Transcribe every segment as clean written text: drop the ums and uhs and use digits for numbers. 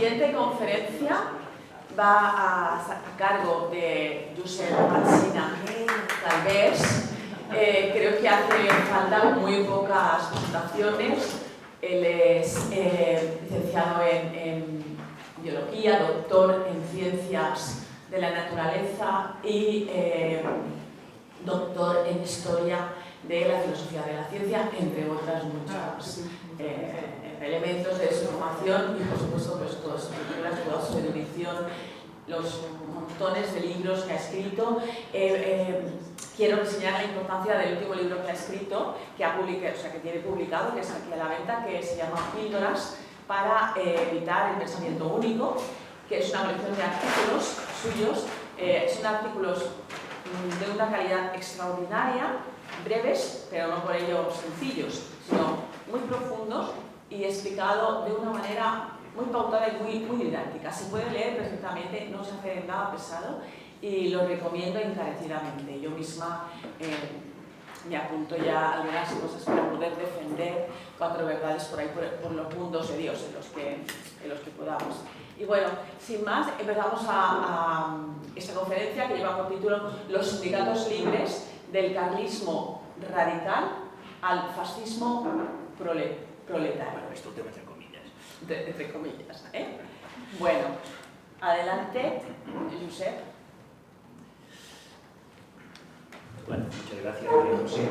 siguiente conferencia va a cargo de Josep Alsina Calvés. Creo que hace falta muy pocas presentaciones. Él es licenciado en Biología, doctor en Ciencias de la Naturaleza y doctor en Historia de la Filosofía de la Ciencia, entre otras muchas elementos de su formación y, por supuesto, pues, todas sus películas, toda su erudición, los montones de libros que ha escrito. Quiero reseñar la importancia del último libro que ha escrito, que tiene publicado, que es aquí a la venta, que se llama Píldoras para evitar el pensamiento único, que es una colección de artículos suyos. Son artículos de una calidad extraordinaria, breves, pero no por ello sencillos, sino muy profundos y explicado de una manera muy pautada y muy didáctica. Se puede leer perfectamente, no se hace nada pesado y lo recomiendo encarecidamente. Yo misma me apunto ya a algunas cosas para poder defender 4 verdades por ahí, por los mundos de Dios en los que podamos. Y bueno, sin más, empezamos a esta conferencia que lleva por título Los sindicatos libres del carlismo radical al fascismo proletario. Esto tema entre comillas. Entre comillas, ¿eh? Bueno, adelante, Josep. Bueno, muchas gracias, María José.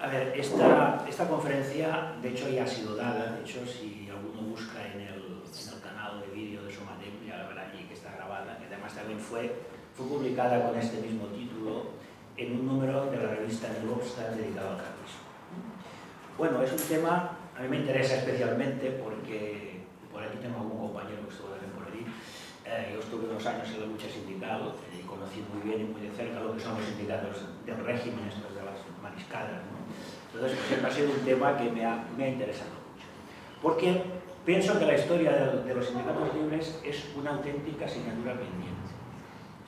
A ver, esta conferencia, de hecho, ya ha sido dada. De hecho, si alguno busca en el canal de vídeo de Somatem, ya la verá aquí que está grabada, que además también fue publicada con este mismo título en un número de la revista New Obstat dedicado al carlismo. Bueno, es un tema, a mí me interesa especialmente porque por aquí tengo algún compañero que estuvo también por allí. Yo estuve 2 años en la lucha sindical y conocí muy bien y muy de cerca lo que son los sindicatos del régimen, estos de las mariscadas, ¿no? Entonces, siempre ha sido un tema que me ha interesado mucho. Porque pienso que la historia de los sindicatos libres es una auténtica asignatura pendiente.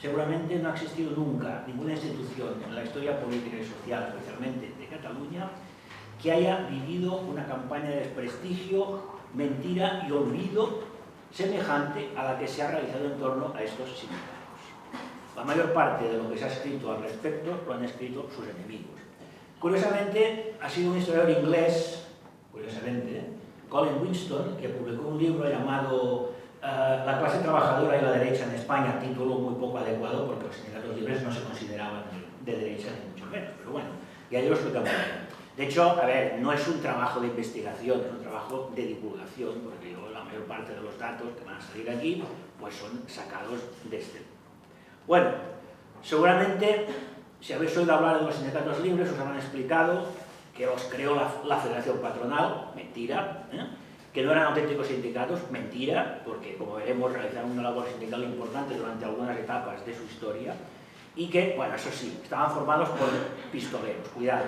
Seguramente no ha existido nunca ninguna institución en la historia política y social, especialmente de Cataluña, que haya vivido una campaña de desprestigio, mentira y olvido semejante a la que se ha realizado en torno a estos sindicatos. La mayor parte de lo que se ha escrito al respecto lo han escrito sus enemigos. Curiosamente, ha sido un historiador inglés, Colin Winston, que publicó un libro llamado La clase trabajadora y la derecha en España, título muy poco adecuado porque los sindicatos libres no se consideraban de derecha ni mucho menos, pero bueno, y ahí lo explicamos. De hecho, a ver, no es un trabajo de investigación, es un trabajo de divulgación, porque la mayor parte de los datos que van a salir aquí pues son sacados de este. Bueno, seguramente, si habéis oído hablar de los sindicatos libres, os habrán explicado que los creó la Federación Patronal, mentira, que no eran auténticos sindicatos, mentira, porque como veremos realizaron una labor sindical importante durante algunas etapas de su historia, y que, bueno, eso sí, estaban formados por pistoleros, cuidado.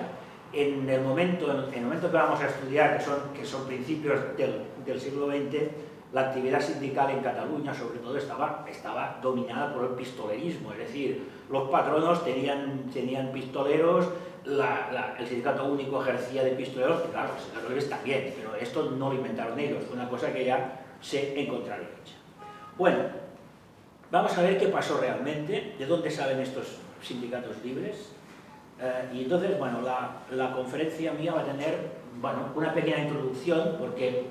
En el momento que vamos a estudiar, que son principios del siglo XX, la actividad sindical en Cataluña, sobre todo, estaba dominada por el pistolerismo, es decir, los patronos tenían pistoleros, el sindicato único ejercía de pistoleros, y claro, los sindicatos libres también, pero esto no lo inventaron ellos, fue una cosa que ya se encontraron hecha. Bueno, vamos a ver qué pasó realmente, de dónde salen estos sindicatos libres. Y entonces, bueno, la conferencia mía va a tener, bueno, una pequeña introducción, porque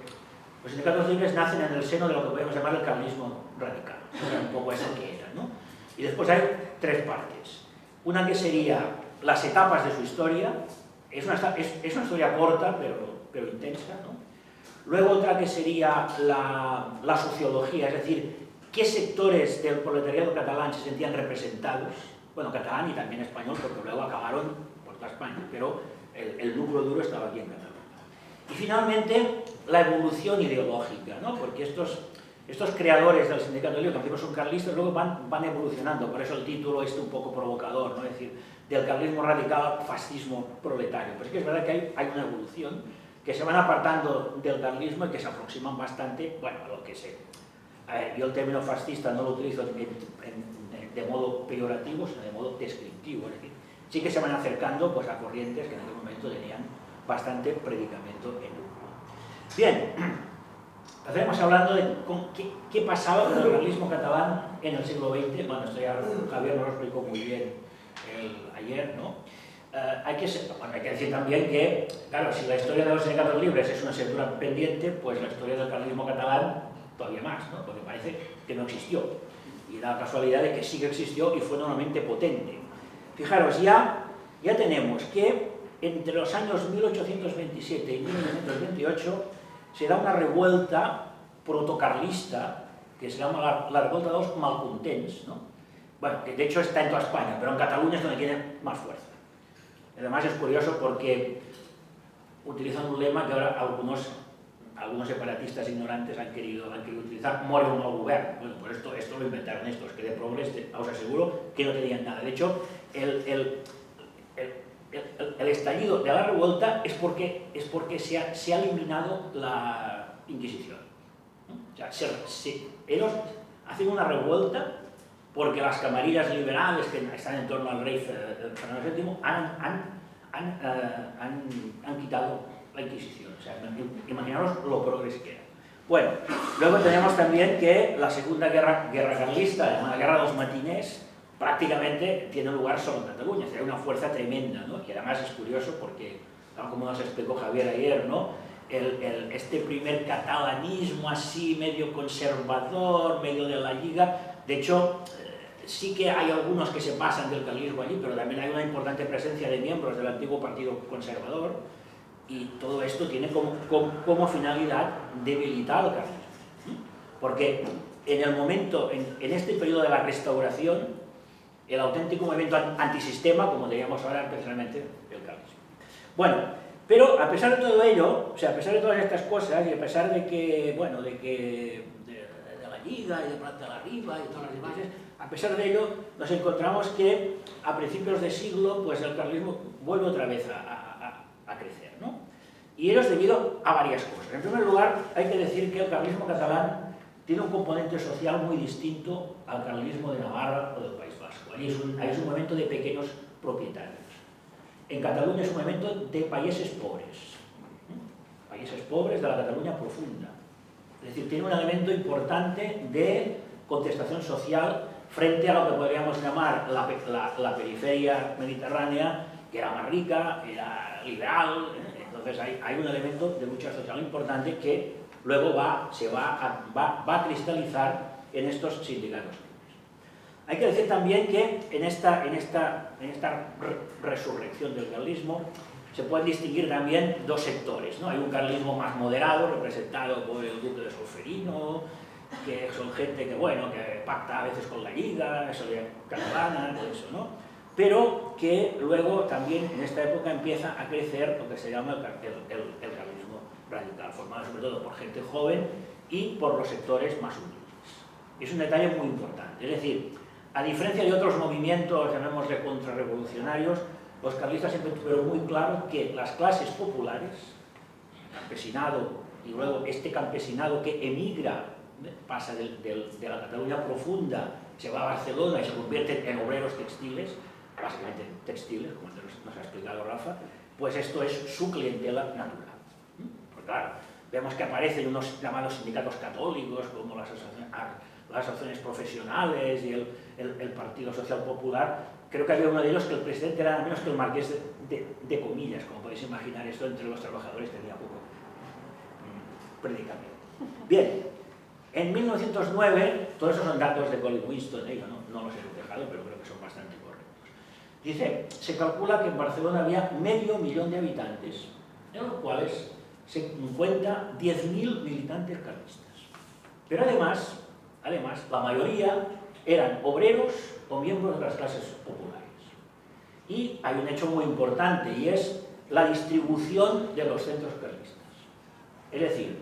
los sindicatos libres nacen en el seno de lo que podemos llamar el carlismo radical, era un poco eso que era, ¿no? Y después hay 3 partes. Una que sería las etapas de su historia, es una historia corta, pero intensa, ¿no? Luego otra que sería la sociología, es decir, qué sectores del proletariado catalán se sentían representados, bueno, catalán y también español, porque luego acabaron por toda España, pero el núcleo duro estaba aquí en Cataluña. Y finalmente, la evolución ideológica, ¿no? Porque estos creadores del sindicato libre, que al principio son carlistas, luego van evolucionando, por eso el título es un poco provocador, ¿no? Es decir, del carlismo radical al fascismo proletario. Pero es que es verdad que hay una evolución, que se van apartando del carlismo y que se aproximan bastante, bueno, a lo que sé. A ver, yo el término fascista no lo utilizo de modo peyorativo, sino de modo descriptivo, es decir, sí que se van acercando pues, a corrientes que en aquel momento tenían bastante predicamento en uno. Bien, Empezaremos hablando de qué pasaba con el realismo catalán en el siglo XX. Bueno, esto ya Javier nos lo explicó muy bien ayer, ¿no? Hay que decir también que, claro, si la historia de los sindicatos libres es una asignatura pendiente, pues la historia del carlismo catalán todavía más, ¿no? Porque parece que no existió. Y da la casualidad de que sí que existió y fue enormemente potente. Fijaros, ya tenemos que entre los años 1827 y 1928 se da una revuelta protocarlista que se llama la revuelta de los malcontents, ¿no? Bueno, que de hecho está en toda España, pero en Cataluña es donde tiene más fuerza. Además es curioso porque utilizan un lema que ahora algunos separatistas ignorantes han querido utilizar, more un mal govern. Bueno, pues esto lo inventaron estos, que de progres os aseguro que no tenían nada. De hecho, el estallido de la revuelta es porque se ha eliminado la Inquisición. O sea, ellos hacen una revuelta porque las camarillas liberales que están en torno al rey Fernando VII han quitado la Inquisición. O sea, imaginaros lo progres que era. Bueno, luego tenemos también que la segunda guerra carlista, llamada Guerra de los Matinés, prácticamente tiene lugar solo en Cataluña. O sea, hay una fuerza tremenda, ¿no? Y además es curioso porque, tal como nos explicó Javier ayer, ¿no? Este primer catalanismo así, medio conservador, medio de la Lliga, de hecho, sí que hay algunos que se pasan del carlismo allí, pero también hay una importante presencia de miembros del antiguo Partido Conservador, y todo esto tiene como finalidad debilitar al carlismo. Porque en el momento, en este periodo de la Restauración, el auténtico movimiento antisistema, como diríamos ahora, especialmente el carlismo. Bueno, pero a pesar de todo ello, o sea, a pesar de todas estas cosas, y a pesar de que, bueno, de la Lliga y de Prat de la Riba y todas las demás, a pesar de ello, nos encontramos que a principios de siglo, pues el carlismo vuelve otra vez a crecer, ¿no? Y ello es debido a varias cosas. En primer lugar, hay que decir que el carlismo catalán tiene un componente social muy distinto al carlismo de Navarra o del País Vasco. Ahí es un movimiento de pequeños propietarios. En Cataluña es un movimiento de países pobres de la Cataluña profunda. Es decir, tiene un elemento importante de contestación social frente a lo que podríamos llamar la periferia mediterránea, que era más rica, era liberal. Entonces hay un elemento de lucha social importante que luego va a cristalizar en estos sindicatos. Hay que decir también que en esta resurrección del carlismo se pueden distinguir también dos sectores, ¿no? Hay un carlismo más moderado, representado por el duque de Solferino, que son gente que pacta a veces con la Lliga, catalana, todo eso, ¿no? Pero que luego también en esta época empieza a crecer lo que se llama el carlismo radical, formado sobre todo por gente joven y por los sectores más humildes. Es un detalle muy importante, es decir, a diferencia de otros movimientos, llamémosle contrarrevolucionarios, los carlistas siempre tuvieron muy claro que las clases populares, el campesinado, y luego este campesinado que emigra, pasa de la Cataluña profunda, se va a Barcelona y se convierte en obreros textiles, básicamente textiles, como nos ha explicado Rafa, pues esto es su clientela natural. Pues claro, vemos que aparecen unos llamados sindicatos católicos, como las asociaciones profesionales y el Partido Social Popular. Creo que había uno de ellos que el presidente era nada menos que el marqués de Comillas, como podéis imaginar, esto entre los trabajadores tenía poco predicamento. Bien, en 1909, todos esos son datos de Colin Winston, yo no los he dejado, pero creo que son bastante correctos. Dice, se calcula que en Barcelona había 500.000 de habitantes, en los cuales se encuentran 10.000 militantes carlistas. Pero además, la mayoría eran obreros o miembros de las clases populares. Y hay un hecho muy importante, y es la distribución de los centros carlistas. Es decir,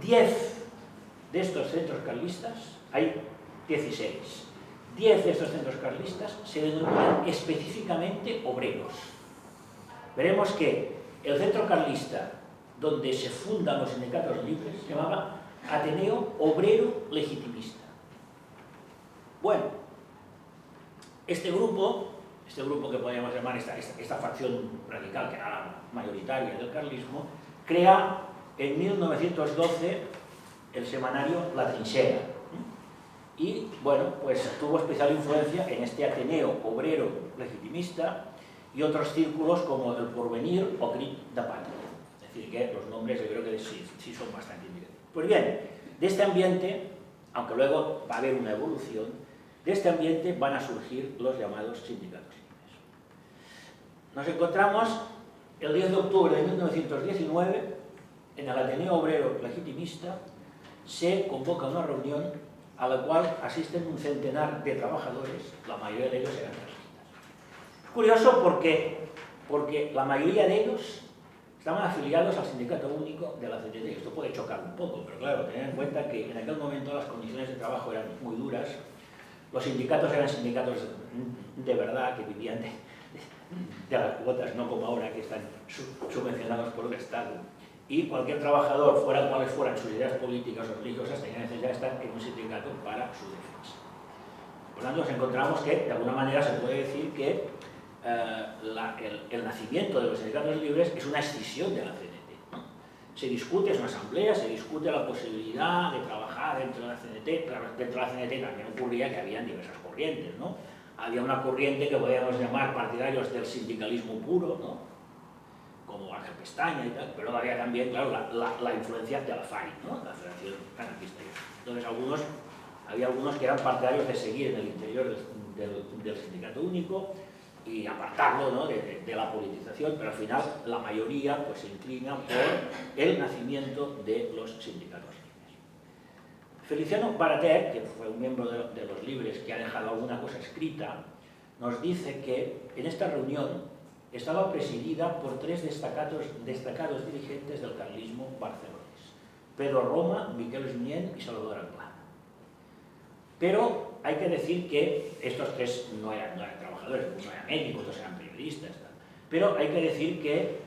10 de estos centros carlistas, hay 16. 10 de estos centros carlistas se denominan específicamente obreros. Veremos que el centro carlista, donde se fundan los sindicatos libres, se llamaba Ateneo Obrero Legitimista. Bueno, este grupo que podríamos llamar esta facción radical, que era la mayoritaria del carlismo, crea en 1912 el semanario La Trinchera. Y, bueno, pues tuvo especial influencia en este Ateneo obrero legitimista y otros círculos como El Porvenir o Crit de Patria. Es decir, que los nombres yo creo que sí son bastante indicativos. Pues bien, de este ambiente, aunque luego va a haber una evolución, de este ambiente van a surgir los llamados sindicatos libres. Nos encontramos el 10 de octubre de 1919, en el Ateneo Obrero Legitimista, se convoca una reunión a la cual asisten un centenar de trabajadores, la mayoría de ellos eran anarquistas. Es curioso porque la mayoría de ellos estaban afiliados al Sindicato Único de la CNT. Esto puede chocar un poco, pero claro, tened en cuenta que en aquel momento las condiciones de trabajo eran muy duras, los sindicatos eran sindicatos de verdad, que vivían de las cuotas, no como ahora que están subvencionados por el Estado. Y cualquier trabajador, fuera cuales fueran sus ideas políticas o religiosas, tenía necesidad de estar en un sindicato para su defensa. Por lo tanto, nos encontramos que, de alguna manera, se puede decir que el nacimiento de los sindicatos libres es una escisión de la CNT, ¿no? Se discute, es una asamblea, se discute la posibilidad de trabajar dentro de la CNT. Claro, dentro de la CNT también ocurría que habían diversas corrientes, ¿no? Había una corriente que podríamos llamar partidarios del sindicalismo puro, ¿no? Como Ángel Pestaña y tal, pero había también, claro, la influencia de la FAI, ¿no? La Federación Anarquista. Entonces, había algunos que eran partidarios de seguir en el interior del sindicato único y apartarlo, ¿no? de la politización, pero al final la mayoría pues, se inclina por el nacimiento de los sindicatos libres. Feliciano Barater, que fue un miembro de los Libres que ha dejado alguna cosa escrita, nos dice que en esta reunión estaba presidida por tres destacados dirigentes del carlismo barcelonés: Pedro Roma, Miquel Junyent y Salvador Anglada. Pero hay que decir que estos tres no eran trabajadores, uno era médico, otros eran periodistas, tal. Pero hay que decir que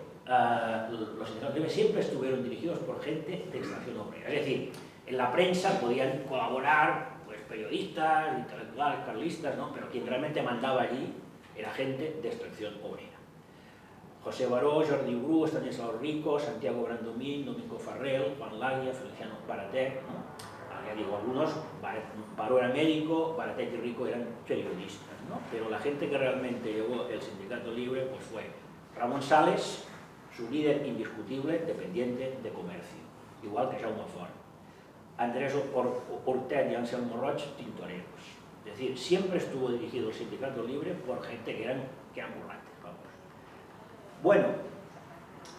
los sindicatos libres siempre estuvieron dirigidos por gente de extracción obrera. Es decir, en la prensa podían colaborar pues, periodistas, intelectuales, carlistas, ¿no? Pero quien realmente mandaba allí era gente de extracción obrera. José Baró, Jordi Bru, Estanislao Rico, Santiago Brandomín, Domingo Farrell, Juan Laguia, Feliciano Barater, ¿no? Ya digo, algunos, Baró era médico, Barater y Rico eran periodistas, ¿no? Pero la gente que realmente llevó el sindicato libre pues fue Ramón Sales, su líder indiscutible, dependiente de comercio, igual que Jaume Font, Andrés Hortet y Anselmo Roig, tintoreros. Es decir, siempre estuvo dirigido el sindicato libre por gente que eran burlantes. Bueno,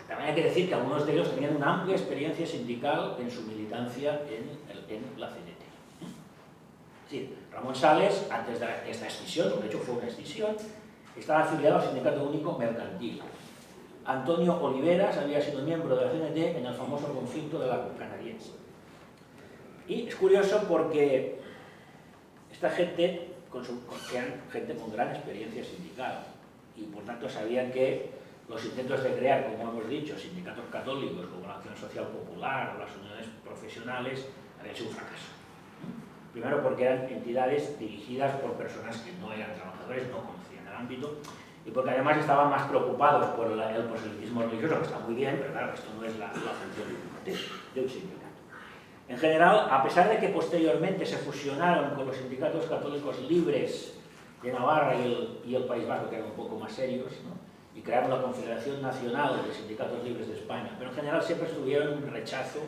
también hay que decir que algunos de ellos tenían una amplia experiencia sindical en su militancia en la CNT. Sí, Ramón Sales, antes de esta escisión, de hecho fue una escisión, estaba afiliado al Sindicato Único Mercantil. Antonio Oliveras había sido miembro de la CNT en el famoso conflicto de la Canadiense. Y es curioso porque esta gente, eran gente con gran experiencia sindical y por tanto sabían que los intentos de crear, como hemos dicho, sindicatos católicos como la Acción Social Popular o las uniones profesionales habían sido un fracaso. Primero porque eran entidades dirigidas por personas que no eran trabajadores, no conocían el ámbito, y porque además estaban más preocupados por el proselitismo religioso, que está muy bien, pero claro, esto no es la función de un sindicato. En general, a pesar de que posteriormente se fusionaron con los sindicatos católicos libres de Navarra y el País Vasco, que eran un poco más serios, ¿no? Y crearon la Confederación Nacional de Sindicatos Libres de España, pero en general siempre tuvieron un rechazo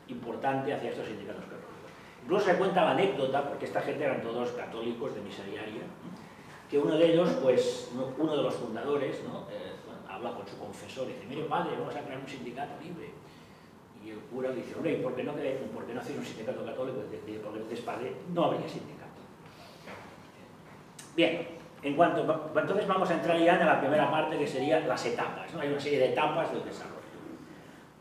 importante hacia estos sindicatos católicos. Incluso se cuenta la anécdota, porque esta gente eran todos católicos de miseriaria, que uno de ellos, pues, uno de los fundadores, ¿no? Habla con su confesor y dice: mire padre, vamos a crear un sindicato libre. Y el cura le dice: hombre, ¿y por qué no hacer un sindicato católico? Porque entonces padre no habría sindicato. Bien. Entonces vamos a entrar ya en la primera parte, que serían las etapas, ¿no? Hay una serie de etapas del desarrollo.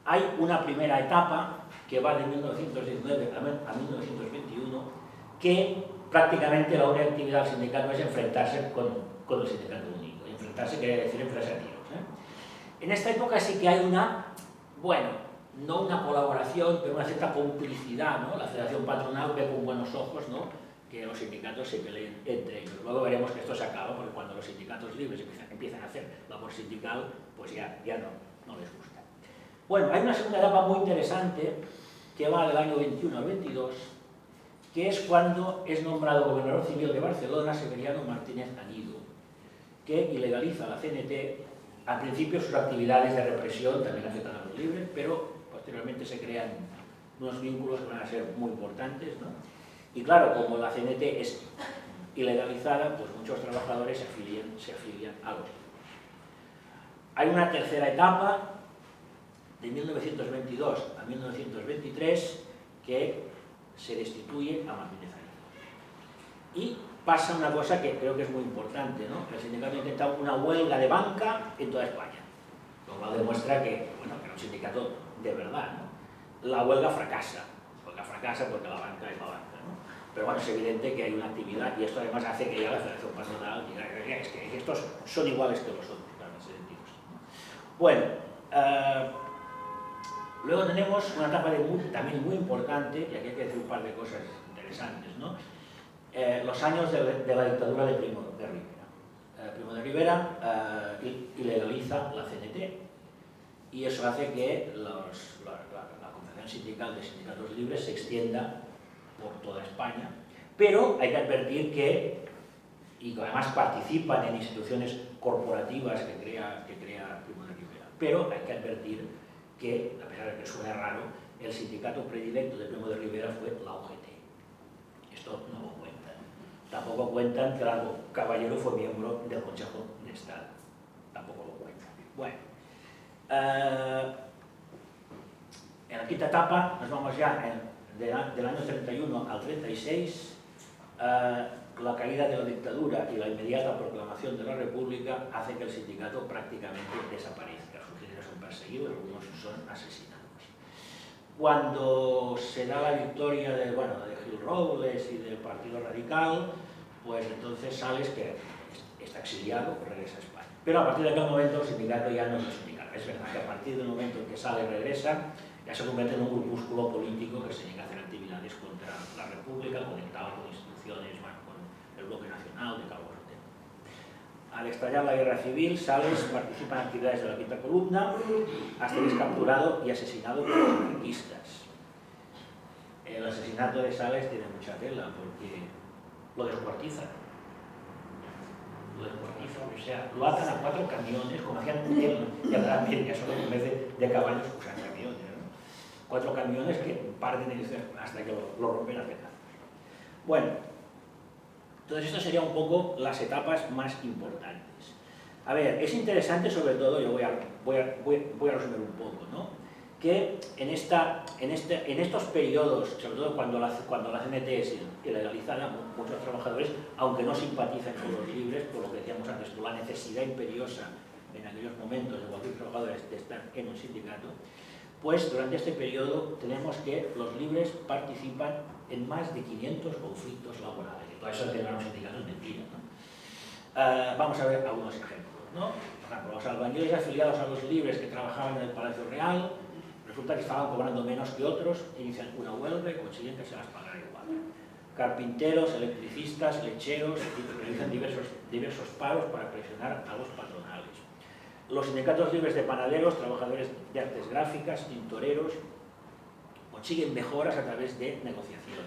Hay una primera etapa que va de 1919 a 1921, que prácticamente la única actividad del sindicato es enfrentarse con el sindicato único. Enfrentarse quiere decir enfrentarse a tiros, ¿eh? En esta época sí que hay una, bueno, no una colaboración, pero una cierta complicidad, ¿no? La Federación Patronal ve con buenos ojos, ¿no?, que los sindicatos se peleen entre ellos. Luego veremos que esto se acaba, porque cuando los sindicatos libres empiezan a hacer labor sindical, pues ya no les gusta. Bueno, hay una segunda etapa muy interesante, que va del año 21 al 22, que es cuando es nombrado gobernador civil de Barcelona Severiano Martínez Anido, que ilegaliza la CNT. Al principio sus actividades de represión también afectan a los libres, pero posteriormente se crean unos vínculos que van a ser muy importantes, ¿no? Y claro, como la CNT es ilegalizada, pues muchos trabajadores se afilian a los libros. Hay una tercera etapa, de 1922 a 1923, que se destituye a Martínez Anido. Y pasa una cosa que creo que es muy importante, ¿no? El sindicato ha intentado una huelga de banca en toda España, lo cual demuestra que, bueno, que era un sindicato de verdad, ¿no? La huelga fracasa porque la banca es la banca, ¿no? Pero bueno, es evidente que hay una actividad y esto además hace que ya la Federación Patronal diga es que estos son iguales que los otros, claro, en ese sentido. Bueno, luego tenemos una etapa también muy importante, y aquí hay que decir un par de cosas interesantes, ¿no? Los años de la dictadura de Primo de Rivera. Primo de Rivera ilegaliza la CNT y eso hace que la Confederación Sindical de Sindicatos Libres se extienda por toda España, pero hay que advertir que, y además participan en instituciones corporativas que crea Primo de Rivera, pero hay que advertir que, a pesar de que suene raro, el sindicato predilecto de Primo de Rivera fue la UGT. Esto no lo cuentan. Tampoco cuentan que Largo Caballero fue miembro del Consejo de Estado. Tampoco lo cuentan. Bueno, en la quinta etapa nos vamos ya del año 31 al 36. La caída de la dictadura y la inmediata proclamación de la República hace que el sindicato prácticamente desaparezca. Sus líderes son perseguidos, algunos son asesinados. Cuando se da la victoria de Gil Robles y del Partido Radical, pues entonces Sales, que está exiliado, regresa a España. Pero a partir de aquel momento el sindicato ya no es un sindicato. Es verdad que a partir del momento en que Sales regresa, ya se convierte en un grupúsculo político que se dedica a hacer actividades contra la República, conectado con instituciones, con el Bloque Nacional de Calvo Sotelo. Al estallar la guerra civil, Sales participa en actividades de la quinta columna hasta que es capturado y asesinado por los anarquistas. El asesinato de Sales tiene mucha tela porque lo descuartizan. O sea, lo atan a 4 camiones, como hacían en la Media, solo en vez de caballos usan camiones, ¿no? 4 camiones que parten hasta que lo rompen a pedazos. Bueno, entonces esto sería un poco las etapas más importantes. A ver, es interesante sobre todo, yo voy a resumir un poco, ¿no? Que en estos periodos, sobre todo cuando la CNT es ilegalizada, muchos trabajadores, aunque no simpatizan con los libres, por lo que decíamos antes, por la necesidad imperiosa en aquellos momentos de cualquier trabajador de estar en un sindicato, pues durante este periodo tenemos que los libres participan en más de 500 conflictos laborales. Y todo eso de tener un sindicato es mentira, ¿no? Vamos a ver algunos ejemplos, ¿no? Por ejemplo, los albañiles afiliados a los libres que trabajaban en el Palacio Real, resulta que estaban cobrando menos que otros, inician una huelga y consiguen que se las pagara igual. Carpinteros, electricistas, lecheros, realizan diversos paros para presionar a los patronales. Los sindicatos libres de panaderos, trabajadores de artes gráficas, tintoreros, consiguen mejoras a través de negociaciones.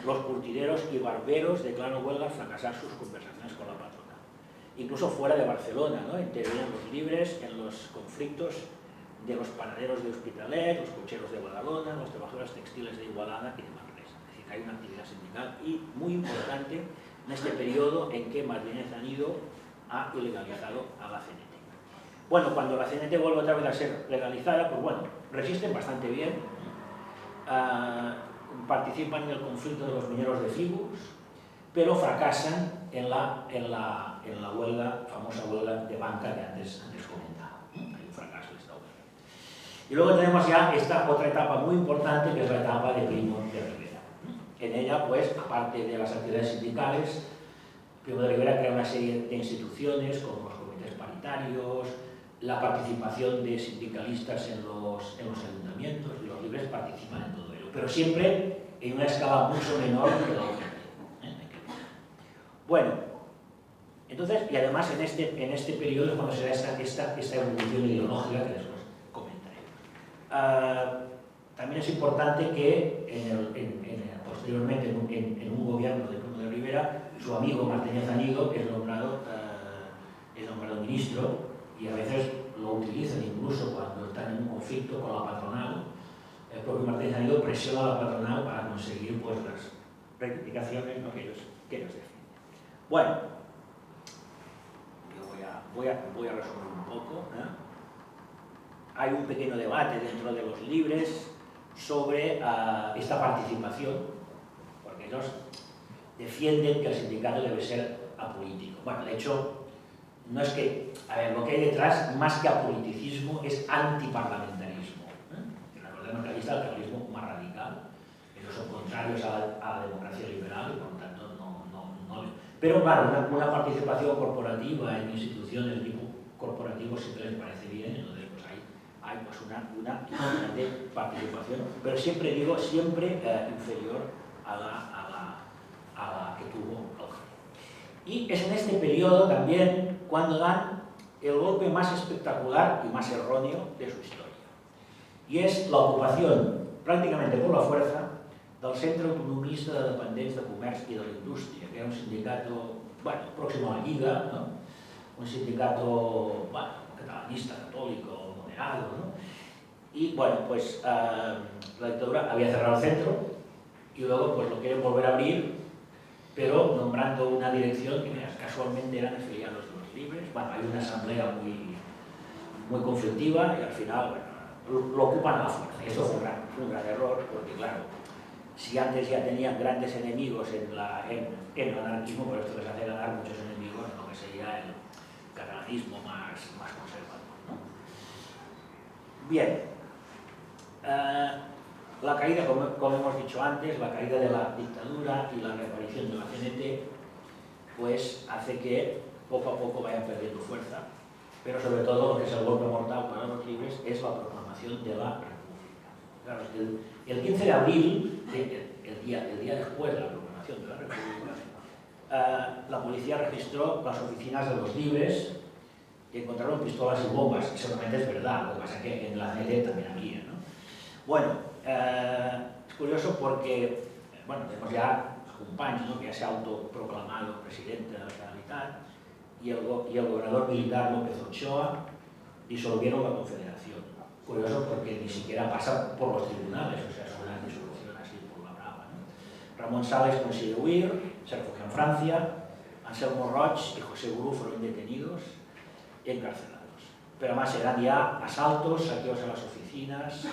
Los curtideros y barberos declaran huelga al fracasar sus conversaciones con la patrona. Incluso fuera de Barcelona, ¿no? Intervienen los libres en los conflictos de los panaderos de Hospitalet, los cocheros de Badalona, los trabajadores textiles de Igualada y de Manresa. Es decir, hay una actividad sindical y muy importante en este periodo en que Martínez Anido ha ilegalizado a la CNT. Bueno, cuando la CNT vuelve otra vez a ser legalizada, pues bueno, resisten bastante bien, participan en el conflicto de los mineros de Fígols, pero fracasan en la huelga, famosa huelga de banca que antes comentaba. Hay un fracaso de esta huelga. Y luego tenemos ya esta otra etapa muy importante, que es la etapa de Primo de Rivera. En ella, pues, aparte de las actividades sindicales, Primo de Rivera crea una serie de instituciones como los comités paritarios, la participación de sindicalistas en los ayuntamientos, y los libres participan en todo ello, pero siempre en una escala mucho menor que la UGT. Bueno, entonces, y además en este periodo es cuando se da esta evolución ideológica que después comentaré. también es importante que posteriormente en un gobierno de Primo de Rivera, su amigo Martínez Anido es nombrado ministro, y a veces lo utilizan incluso cuando están en un conflicto con la patronal. El propio Martínez Anido presiona a la patronal para conseguir pues, las reivindicaciones, ¿no?, que ellos defienden. Bueno, yo voy a resumir un poco, ¿eh? Hay un pequeño debate dentro de los libres sobre esta participación, porque ellos defienden que el sindicato debe ser apolítico. Bueno, de hecho, no es que, a ver, lo que hay detrás, más que apoliticismo, es antiparlamentarismo. En la corriente mercantilista, el capitalismo más radical, ellos son contrarios a la democracia liberal y por lo tanto no. Pero claro, una participación corporativa en instituciones de tipo corporativo siempre les parece bien, entonces pues hay pues una importante participación, pero siempre digo, inferior a la que tuvo Alger. Y es en este periodo también cuando dan el golpe más espectacular y más erróneo de su historia. Y es la ocupación, prácticamente por la fuerza, del Centre Autonomista de Dependents de Comerç i de la Indústria, que era un sindicato, bueno, próximo a la Lliga, ¿no? Un sindicato, bueno, catalanista, católico, moderado, ¿no? Y bueno, pues la dictadura había cerrado el centro y luego pues lo quieren volver a abrir, pero nombrando una dirección que casualmente eran afiliados de los libres. Bueno, hay una asamblea muy conflictiva y al final, bueno, lo ocupan a la fuerza. Esto fue un gran error, porque claro, si antes ya tenían grandes enemigos en el anarquismo, por esto les hace ganar muchos enemigos en lo que sería el catalanismo más conservador, ¿no? Bien, la caída, como hemos dicho antes, la caída de la dictadura y la reaparición de la CNT, pues hace que poco a poco vayan perdiendo fuerza, pero sobre todo lo que es el golpe mortal para los libres es la proclamación de la República. Claro, el 15 de abril, el día después de la proclamación de la República, la policía registró las oficinas de los libres y encontraron pistolas y bombas, y seguramente es verdad, lo que pasa es que en la CNT también había, ¿no? Bueno, es curioso porque, bueno, tenemos ya a Companys, ¿no?, que ya se ha autoproclamado presidente de la Generalitat, y el gobernador militar López Ochoa disolvieron la Confederación. Curioso porque ni siquiera pasa por los tribunales, o sea, es una disolución así por la brava, ¿no? Ramón Sales consigue huir, se refugia en Francia, Anselmo Roig y José Bru fueron detenidos y encarcelados. Pero además eran ya asaltos, saqueos a las oficinas,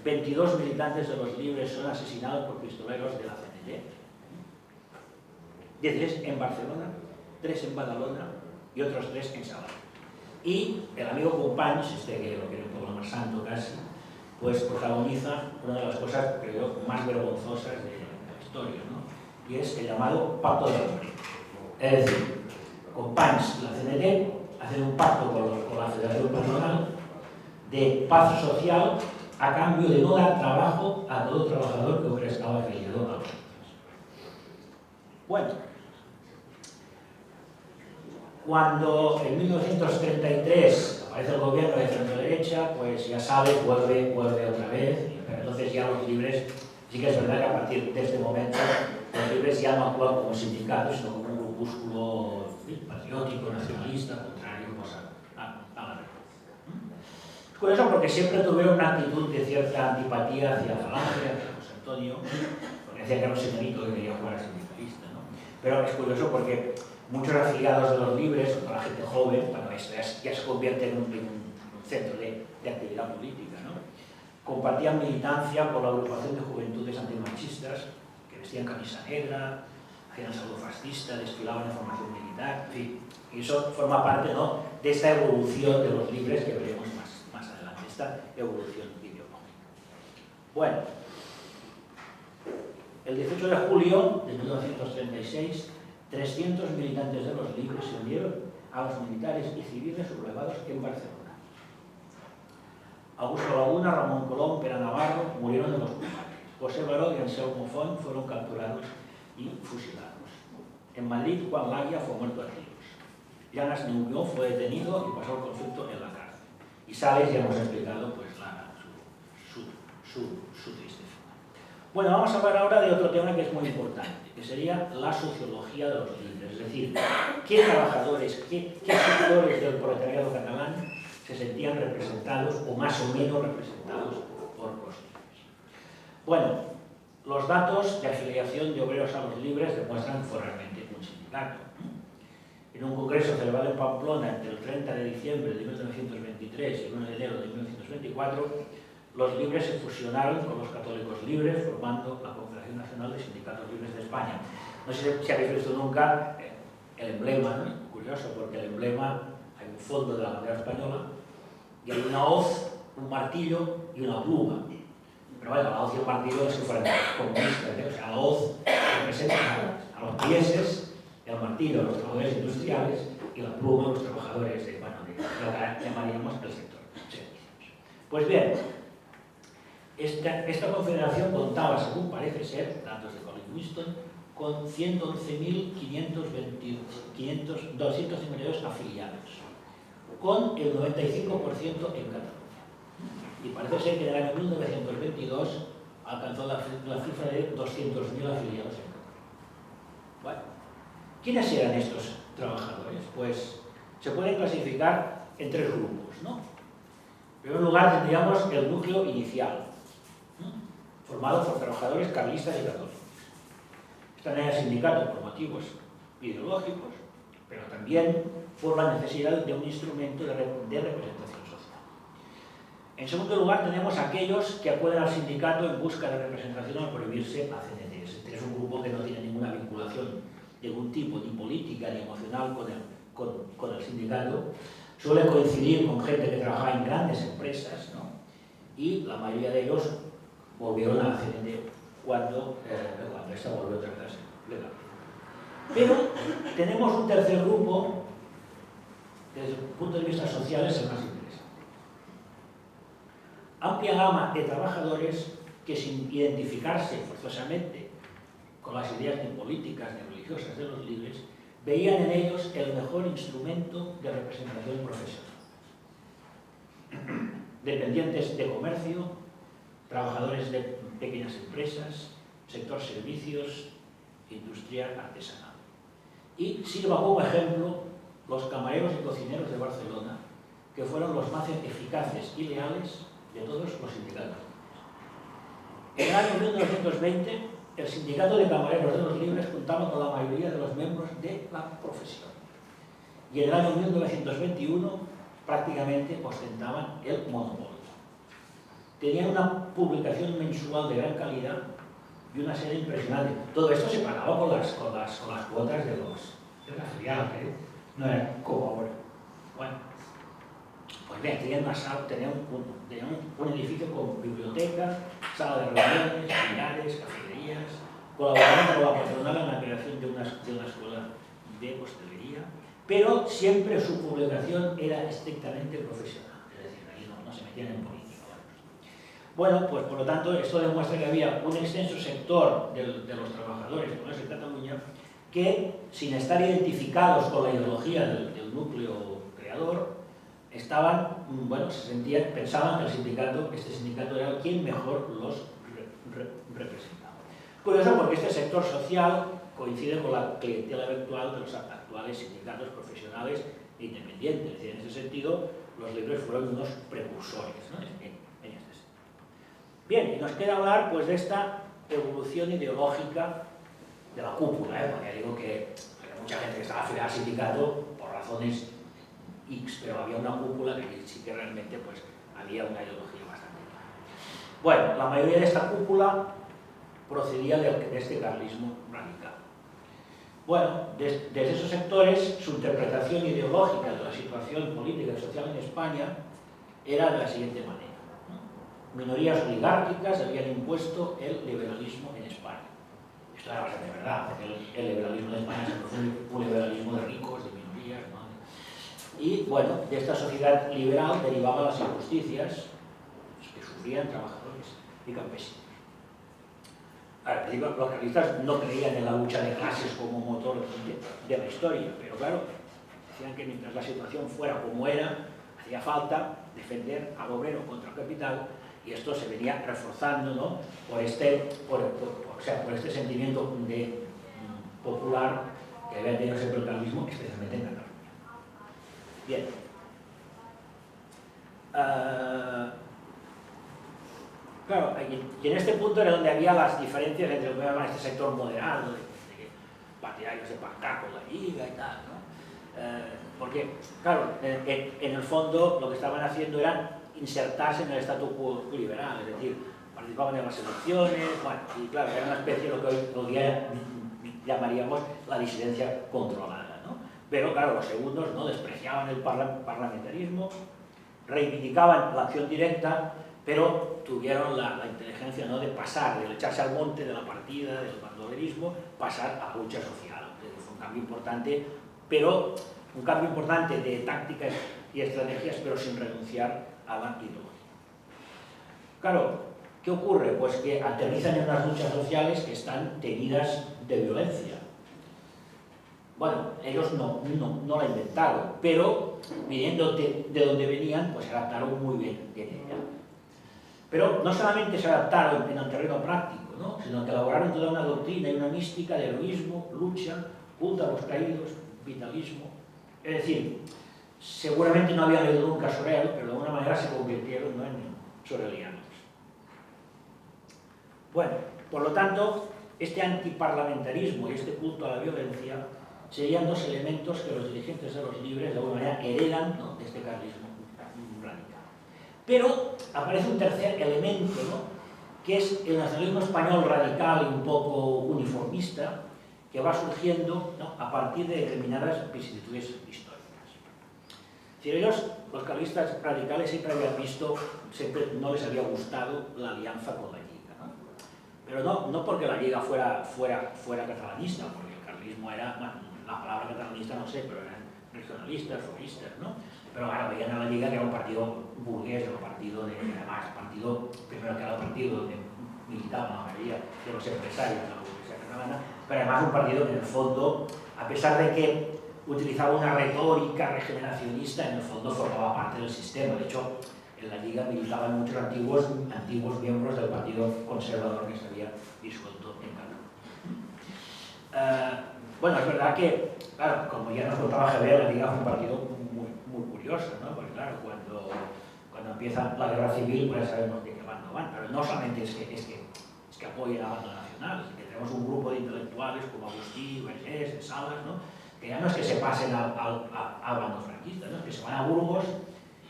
22 militantes de los libres son asesinados por pistoleros de la CNT, 10 en Barcelona, 3 en Badalona y otros 3 en Sabadell. Y el amigo Companys, que lo quiere un poco más santo casi, pues protagoniza una de las cosas, creo, más vergonzosas de la historia, ¿no? Y es el llamado Pacto de Hambre. Es decir, Companys y la CNT hacen un pacto con la Federación Patronal de paz social a cambio de no dar trabajo a todo trabajador que hubiera estado afiliado a los. Bueno, cuando en 1933 aparece el gobierno de centro-derecha, pues ya sabe, vuelve otra vez, pero entonces ya los libres, sí que es verdad que a partir de este momento los libres ya no actúan como sindicatos, sino como un grupúsculo patriótico, nacionalista, contrario pues, a la República. Es curioso porque siempre tuvieron una actitud de cierta antipatía hacia Falange, hacia José Antonio, porque decía que era un señorito que quería jugar a sindicalista, ¿no? Pero es curioso porque muchos afiliados de los libres, o la gente joven, bueno, esto ya se convierte en un centro de actividad política, ¿no? Compartían militancia con la agrupación de juventudes antimachistas, que vestían camisa negra, hacían saludo fascista, desfilaban en formación militar, en fin. Y eso forma parte, ¿no?, de esta evolución de los libres que veremos más adelante, esta evolución ideológica. Bueno, el 18 de julio de 1936, 300 militantes de los libres se unieron a los militares y civiles sublevados en Barcelona. Augusto Laguna, Ramón Colón, Pere Navarro murieron en los combates. José Baró y Anselmo Font fueron capturados y fusilados. En Madrid, Juan Laya fue muerto a tiros. Llanas Neuquión fue detenido y pasó el conflicto en la cárcel. Y Sales, ya hemos explicado pues, su triste final. Bueno, vamos a hablar ahora de otro tema que es muy importante, que sería la sociología de los libres, es decir, qué trabajadores, qué sectores del proletariado catalán se sentían representados o más o menos representados por los libres. Bueno, los datos de afiliación de obreros a los libres demuestran que fue realmente un sindicato. En un congreso celebrado en Pamplona entre el 30 de diciembre de 1923 y el 1 de enero de 1924, los libres se fusionaron con los católicos libres, formando la Confederación Nacional de Sindicatos Libres de España. No sé si habéis visto nunca el emblema, ¿no? Curioso, porque el emblema, hay un fondo de la bandera española y hay una hoz, un martillo y una pluma. Pero bueno, la hoz y el martillo es que fueran comunistas, ¿eh? O sea, la hoz representa a los pieses, el martillo a los trabajadores industriales y la pluma a los trabajadores de lo que llamaríamos el sector servicios. Pues bien, esta confederación contaba, según parece ser, datos de Colin Winston, con 111.252 afiliados, con el 95% en Cataluña. Y parece ser que en el año 1922 alcanzó la cifra de 200.000 afiliados en Cataluña. Bueno, ¿quiénes eran estos trabajadores? Pues se pueden clasificar en tres grupos, ¿no? En primer lugar tendríamos el núcleo inicial, ¿no? Formado por trabajadores carlistas y católicos. Están en el sindicato por motivos ideológicos, pero también por la necesidad de un instrumento de representación social. En segundo lugar tenemos aquellos que acuden al sindicato en busca de representación al prohibirse la CNT. Este es un grupo que no tiene ninguna vinculación de ningún tipo, ni política ni emocional con el sindicato. Suele coincidir con gente que trabaja en grandes empresas, ¿no? Y la mayoría de ellos volvieron a la CNT cuando esta volvió otra vez legal. Pero tenemos un tercer grupo que desde el punto de vista social es el más interesante. Amplia gama de trabajadores que, sin identificarse forzosamente con las ideas ni políticas ni religiosas de los libres, veían en ellos el mejor instrumento de representación profesional. Dependientes de comercio, trabajadores de pequeñas empresas, sector servicios, industria artesanal. Y sirva como ejemplo los camareros y cocineros de Barcelona, que fueron los más eficaces y leales de todos los sindicatos. En el año 1920, el sindicato de camareros de los libres contaba con la mayoría de los miembros de la profesión. Y en el año 1921, prácticamente ostentaban el monopolio. Tenían una publicación mensual de gran calidad y una sede impresionante. Todo esto se pagaba con las cuotas de la afiliados, ¿eh? No era como ahora. Bueno, pues bien, tenían un edificio con biblioteca, sala de reuniones, pilares, cafeterías, colaboraron con la patronal en la creación de una escuela de hostelería, pero siempre su publicación era estrictamente profesional, es decir, ahí no se metían en política. Bueno, pues por lo tanto, esto demuestra que había un extenso sector de los trabajadores, como es en Cataluña, que, sin estar identificados con la ideología del núcleo creador, pensaban que este sindicato era quien mejor los representaba. Curioso porque este sector social coincide con la clientela virtual de los actuales sindicatos profesionales e independientes. Es decir, en ese sentido, los libres fueron unos precursores, ¿no? en este sentido. Bien, y nos queda hablar pues, de esta evolución ideológica de la cúpula, porque digo que había mucha gente que estaba afiliada al sindicato por razones X, pero había una cúpula que sí que realmente pues, había una ideología bastante clara. Bueno, la mayoría de esta cúpula procedía de este carlismo radical. Bueno, desde esos sectores, su interpretación ideológica de la situación política y social en España era de la siguiente manera, ¿no? Minorías oligárquicas habían impuesto el liberalismo en España. Esto era bastante verdad, porque el liberalismo en España siempre fue un liberalismo de ricos, de minorías, ¿no? Y bueno, de esta sociedad liberal derivaban las injusticias que sufrían trabajadores y campesinos. Al principio los carlistas no creían en la lucha de clases como motor de la historia, pero claro, decían que mientras la situación fuera como era, hacía falta defender al obrero contra el capital Y esto se venía reforzando, ¿no?, por este sentimiento popular que había tenido siempre el carlismo, especialmente en Cataluña. Bien. Claro, y en este punto era donde había las diferencias entre lo que llamaban este sector moderado, de partidarios de pactar con la Liga y tal, ¿no? Porque, claro, en el fondo lo que estaban haciendo era insertarse en el statu quo liberal, es decir, participaban en las elecciones, bueno, y claro, era una especie de lo que hoy día llamaríamos la disidencia controlada, ¿no? Pero claro, los segundos, ¿no?, despreciaban el parlamentarismo, reivindicaban la acción directa, pero tuvieron la inteligencia, ¿no?, de pasar, de echarse al monte de la partida, del bandolerismo, pasar a la lucha social. Fue un cambio importante, pero un cambio importante de tácticas y estrategias, pero sin renunciar a la ideología. Claro, ¿qué ocurre? Pues que aterrizan en unas luchas sociales que están teñidas de violencia. Bueno, ellos no la inventaron, pero viniendo de donde venían, pues se adaptaron muy bien en ella. Pero no solamente se adaptaron en el terreno práctico, ¿no?, sino que elaboraron toda una doctrina y una mística de heroísmo, lucha, culto a los caídos, vitalismo. Es decir, seguramente no habían leído nunca Sorel, pero de alguna manera se convirtieron, ¿no?, en sorelianos. Bueno, por lo tanto, este antiparlamentarismo y este culto a la violencia serían dos elementos que los dirigentes de los libres de alguna manera heredan, ¿no?, de este carlismo radical. Pero aparece un tercer elemento, ¿no?, que es el nacionalismo español radical y un poco uniformista, que va surgiendo, ¿no?, a partir de determinadas vicisitudes históricas. Si ellos, los carlistas radicales, siempre habían visto, siempre no les había gustado la alianza con la Lliga, ¿no? Pero no porque la Lliga fuera catalanista, porque el carlismo era, bueno, la palabra catalanista no sé, pero eran regionalistas, foristas, ¿no? Pero ahora veían a la Lliga que era un partido burgués, era un partido además, primero que era un partido donde militaba la mayoría de los empresarios de la burguesía catalana, pero además un partido que en el fondo, a pesar de que utilizaba una retórica regeneracionista, en el fondo formaba parte del sistema. De hecho, en la Lliga militaban muchos antiguos miembros del Partido Conservador que se había disuelto en Cataluña. Bueno, es verdad que, claro, como ya nos contaba Javier, la Lliga fue un partido muy curioso, ¿no? Porque claro, cuando empieza la guerra civil, pues ya sabemos de qué bando van, pero no solamente es que apoyen a bando nacional, es que tenemos un grupo de intelectuales como Agustí, Vergés, Salas, ¿no?, que ya no es que se pasen al bando franquista, ¿no?, es que se van a Burgos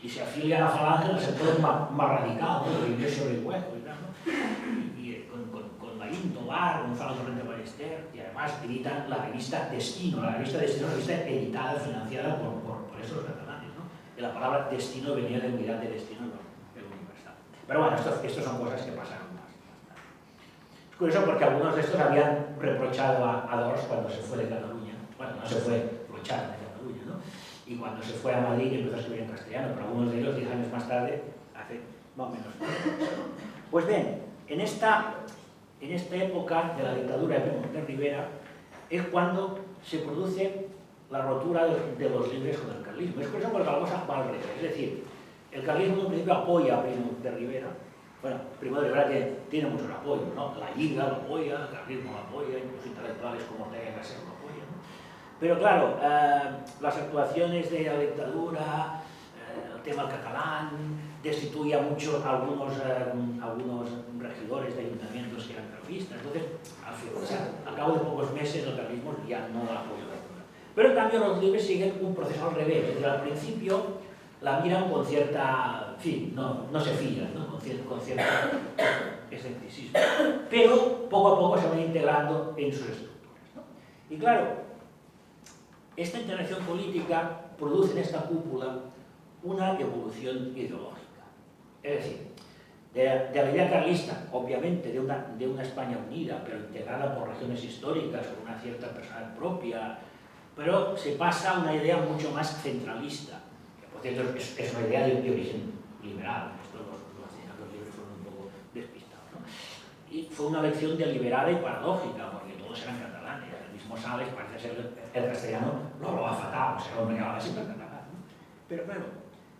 y se afilian a Falange en el sector más radical, ¿no?, de Iglesia de Hueco y tal, ¿no?, y con Marín Tobar, Gonzalo Torrente Ballester, y además editan la revista Destino. La revista Destino es una revista editada, financiada por esos catalanes, ¿no?, y la palabra destino venía de unidad de destino del Universal. Pero bueno, estos son cosas que pasaron más. Es curioso porque algunos de estos habían reprochado a Dors cuando se fue de Cataluña. Bueno, no se fue, lo echaron de Cataluña, ¿no? Y cuando se fue a Madrid y empezó a escribir en castellano, pero algunos de ellos 10 años más tarde, hace más o menos. Pues bien, en esta época de la dictadura de Primo de Rivera es cuando se produce la rotura de los libres con el carlismo. Es curioso porque la cosa va al revés, es decir, el carlismo en principio apoya a Primo de Rivera. Bueno, Primo de Rivera tiene muchos apoyos, ¿no? La Lliga lo apoya, el carlismo lo apoya, incluso intelectuales como Ortega y Gasset lo apoyan, ¿no? Pero claro, las actuaciones de la dictadura, el tema del catalán, destituye a muchos, algunos regidores de ayuntamientos que eran carlistas. Entonces, al cabo de pocos meses, el carlismo ya no apoya la dictadura. Pero en cambio, los libres siguen un proceso al revés. Es decir, al principio la miran con cierta, en fin, no se fían, ¿no?, con cierto escepticismo. Pero poco a poco se van integrando en sus estructuras, ¿no? Y claro, esta intervención política produce en esta cúpula una evolución ideológica. Es decir, de la idea carlista, obviamente, de una España unida, pero integrada por regiones históricas, con una cierta personalidad propia, pero se pasa a una idea mucho más centralista, que por cierto es una idea de origen liberal. Esto los libros fueron un poco despistados, ¿no? Y fue una elección deliberada y paradójica, porque todos eran catalanes. El mismo Sales parece ser el castellano lo va fatal, o sea, el hombre que habla siempre catalán, ¿no? Pero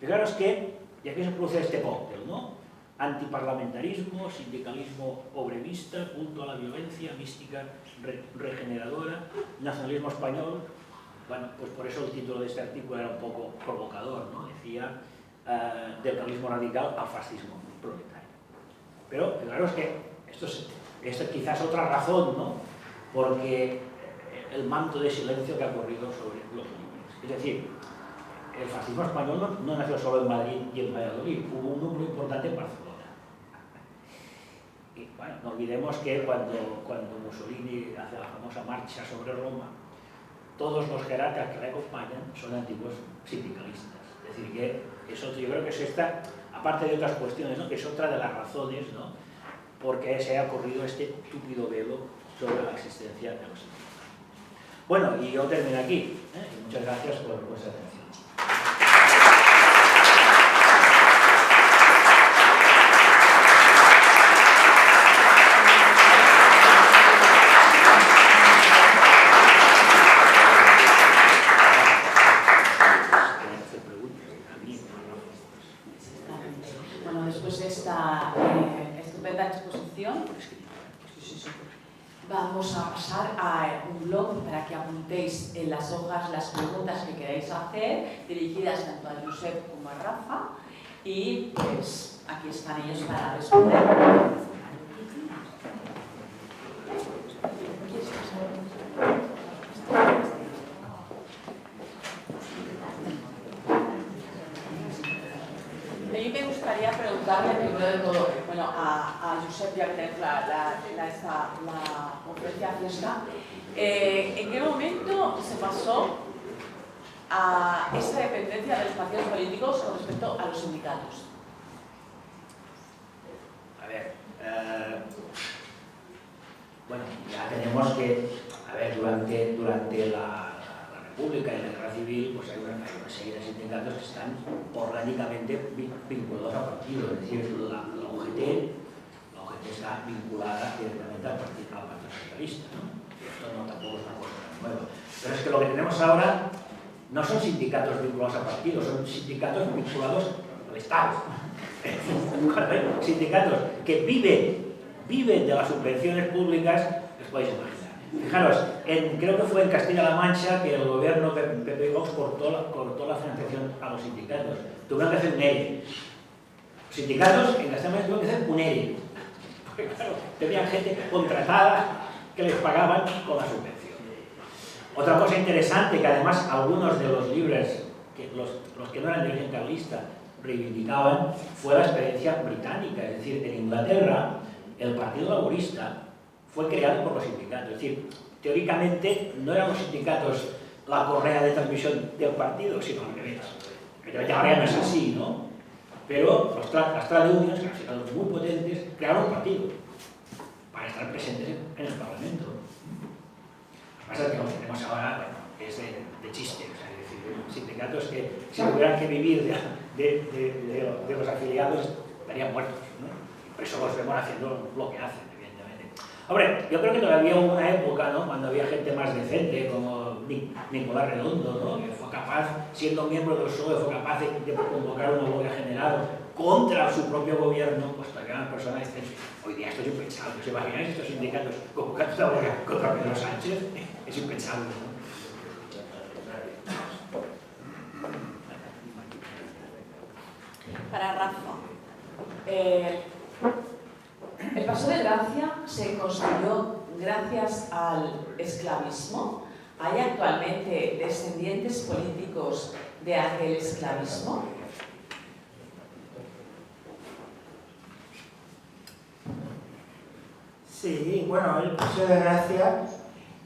claro es que, y aquí se produce este cóctel, ¿no? antiparlamentarismo, sindicalismo obrerista, culto a la violencia, mística regeneradora, nacionalismo español. Bueno, pues por eso el título de este artículo era un poco provocador, ¿no? Decía del realismo radical al fascismo proletario. Pero claro, es que esto es quizás otra razón, ¿no? Porque el manto de silencio que ha corrido sobre los libros. Es decir, el fascismo español no nació solo en Madrid y en Valladolid, hubo un núcleo importante en Barcelona. Y bueno, no olvidemos que cuando Mussolini hace la famosa marcha sobre Roma, todos los jerarcas que le acompañan son antiguos sindicalistas. Es decir, que eso, yo creo que es esta, aparte de otras cuestiones, ¿no? Que es otra de las razones, ¿no? Porque se ha corrido este túpido velo sobre la existencia de los sindicatos. Bueno, y yo termino aquí, ¿eh? Y muchas gracias por vuestra atención. Bueno, después de esta estupenda exposición, vamos a pasar a un blog para que apuntéis en las hojas las preguntas que queráis hacer, dirigidas tanto a Josep como a Rafa, y pues aquí están ellos para responder. A mí me gustaría preguntarle primero de todo, bueno, a Josep, ya que tenemos la conferencia fresca, ¿en qué momento se pasó a esa dependencia de los partidos políticos con respecto a los sindicatos? A ver, bueno, ya tenemos que, a ver, durante la República y la Guerra Civil, pues hay una serie de sindicatos que están orgánicamente vinculados a partidos, es decir, la UGT está vinculada directamente al Partido Socialista, ¿no? Esto no tampoco es una cosa nueva. Pero es que lo que tenemos ahora no son sindicatos vinculados a partidos, son sindicatos vinculados al Estado. Sindicatos que viven de las subvenciones públicas, les podéis imaginar. Fijaros, creo que fue en Castilla-La Mancha que el gobierno Pepe Vox cortó la financiación a los sindicatos. Tuvieron que hacer un ERE. Los sindicatos en Castilla-La Mancha tuvieron que hacer un ERE. Porque claro, tenían gente contratada que les pagaban con la subvención. Otra cosa interesante, que además algunos de los libros, los que no eran de origen carlista, reivindicaban, fue la experiencia británica. Es decir, en Inglaterra, el Partido Laborista fue creado por los sindicatos. Es decir, teóricamente no eran los sindicatos la correa de transmisión del partido, sino al revés. Ahora ya no es así, ¿no? Pero las trade unions, que han sido muy potentes, crearon un partido para estar presentes en el Parlamento. Lo que pasa es que lo que tenemos ahora, bueno, es de chiste. O sea, es decir, sindicatos que si tuvieran que vivir de los afiliados estarían muertos, ¿no? Por eso los vemos haciendo lo que hacen. Hombre, yo creo que todavía hubo una época, ¿no?, cuando había gente más decente, como Nicolás Redondo, ¿no?, que fue capaz, siendo miembro del PSOE, fue capaz de convocar una huelga general contra su propio gobierno. Pues todavía eran personas que dicen, hoy día esto es impensable. ¿Os imagináis estos sindicatos convocando una huelga contra Pedro Sánchez? Es impensable, ¿no? Para Rafa, el Paso de Gracia se construyó gracias al esclavismo. ¿Hay actualmente descendientes políticos de aquel esclavismo? Sí, bueno, el Paso de Gracia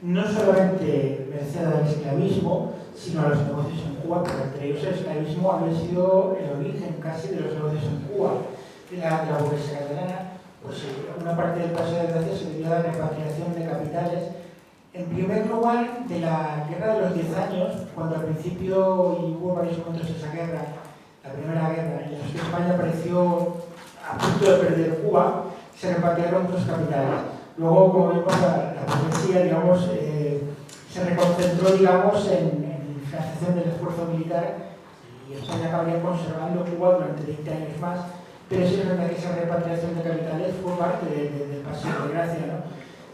no solamente merced al esclavismo, sino a los negocios en Cuba, porque entre ellos el esclavismo había sido el origen casi de los negocios en Cuba, de la burguesía catalana. Pues una parte del Paso de Gracia se debió a la repatriación de capitales. En primer lugar, de la Guerra de los 10 años, cuando al principio, y hubo varios momentos de esa guerra, la primera guerra, en los que España pareció a punto de perder Cuba, se repatriaron muchos capitales. Luego, como vimos, la burguesía, digamos, se reconcentró, digamos, en financiación del esfuerzo militar, y España acabaría conservando Cuba durante 20 años más, pero sí es verdad que esa repatriación de capitales fue parte del Paseo de Gracia, ¿no?